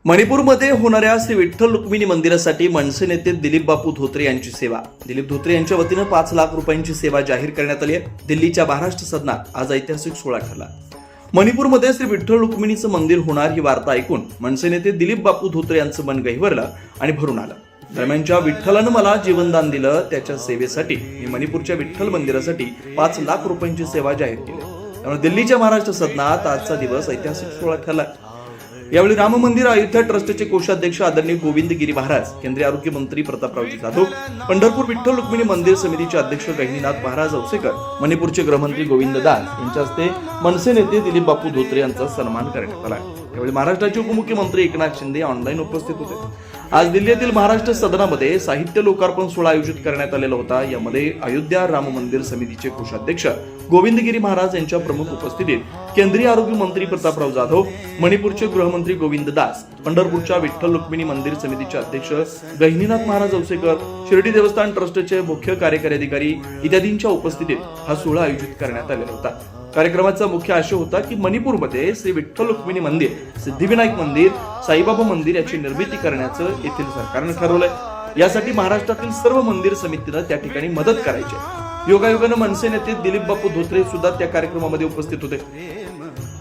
मणिपूरमध्ये होणाऱ्या श्री विठ्ठल रुक्मिणी मंदिरासाठी मनसे नेते दिलीप बापू धोत्रे यांची सेवा. दिलीप धोत्रे यांच्या वतीनं 5 लाख रुपयांची सेवा जाहीर करण्यात आली आहे. दिल्लीच्या महाराष्ट्र सदनात आज ऐतिहासिक सोहळा ठरला. मणिपूरमध्ये श्री विठ्ठल रुक्मिणीचं मंदिर होणार ही वार्ता ऐकून मनसे नेते दिलीप बापू धोत्रे यांचं मन गहिवरलं आणि भरून आलं. दरम्यानच्या विठ्ठलानं मला जीवनदान दिलं, त्याच्या सेवेसाठी मी मणिपूरच्या विठ्ठल मंदिरासाठी 5 लाख रुपयांची सेवा जाहीर केली. त्यामुळे दिल्लीच्या महाराष्ट्र सदनात आजचा दिवस ऐतिहासिक सोहळा ठरला. यावेळी राम मंदिर अयोध्या ट्रस्टचे कोषाध्यक्ष आदरणीय गोविंद गिरी महाराज, केंद्रीय आरोग्य मंत्री प्रतापरावजी जाधव, पंढरपूर विठ्ठल रुक्मिणी मंदिर समितीचे अध्यक्ष गहिनीनाथ महाराज औसेकर, मणिपूरचे गृहमंत्री गोविंद दास यांच्या हस्ते मनसे नेते दिलीप बापू धोत्रे यांचा सन्मान करण्यात आला. यावेळी महाराष्ट्राचे उपमुख्यमंत्री एकनाथ शिंदे ऑनलाईन उपस्थित होते. आज दिल्ली येथील महाराष्ट्र सदनामध्ये साहित्य लोकार्पण सोहळा आयोजित करण्यात आलेला होता. यामध्ये अयोध्या राम मंदिर समितीचे कोषाध्यक्ष गोविंद गिरी महाराज यांच्या प्रमुख उपस्थितीत केंद्रीय आरोग्य मंत्री प्रतापराव जाधव, मणिपूरचे गृहमंत्री गोविंद दास, पंढरपूरच्या विठ्ठल रुक्मिणी मंदिर समितीचे अध्यक्ष गहिनीनाथ महाराज औसेकर, शिर्डी देवस्थान ट्रस्टचे मुख्य कार्यकारी अधिकारी इत्यादींच्या उपस्थितीत हा सोहळा आयोजित करण्यात आलेला होता. कार्यक्रमाचा मुख्य आशय होता की मणिपूरमध्ये श्री विठ्ठल रुक्मिणी मंदिर, सिद्धिविनायक मंदिर, साईबाबा मंदिर याची निर्मिती करण्याचं येथील सरकारने ठरवलंय. यासाठी महाराष्ट्रातील सर्व मंदिर समितीनं त्या ठिकाणी मदत करायची. योगायोगानं मनसे नेते दिलीप बापू धोत्रे सुद्धा त्या कार्यक्रमामध्ये उपस्थित होते.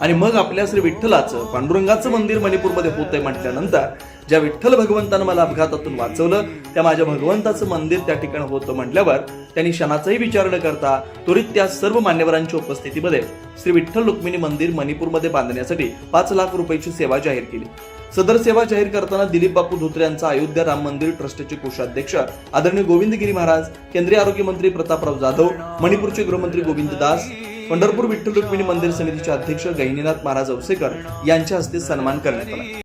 आणि मग आपल्या श्री विठ्ठलाचं, पांडुरंगाचं मंदिर मणिपूरमध्ये होतंय म्हटल्यानंतर ज्या विठ्ठल भगवंतानं मला अपघातातून वाचवलं, त्या माझ्या भगवंताचं मंदिर त्या ठिकाणी होतं म्हटल्यावर त्यांनी क्षणाचाही विचार न करता त्वरित त्या सर्व मान्यवरांच्या उपस्थितीमध्ये श्री विठ्ठल रुक्मिणी मंदिर मणिपूरमध्ये बांधण्यासाठी 5 लाख रुपयाची सेवा जाहीर केली. सदर सेवा जाहीर करताना दिलीप बापू धोत्रे यांचा अयोध्या राम मंदिर ट्रस्टचे कोषाध्यक्ष आदरणीय गोविंद गिरी महाराज, केंद्रीय आरोग्य मंत्री प्रतापराव जाधव, मणिपूरचे गृहमंत्री गोविंद दास, पंढरपूर विठ्ठल रुक्मिणी मंदिर समितीचे अध्यक्ष गहिनीनाथ महाराज औसेकर यांच्या हस्ते सन्मान करण्यात आला.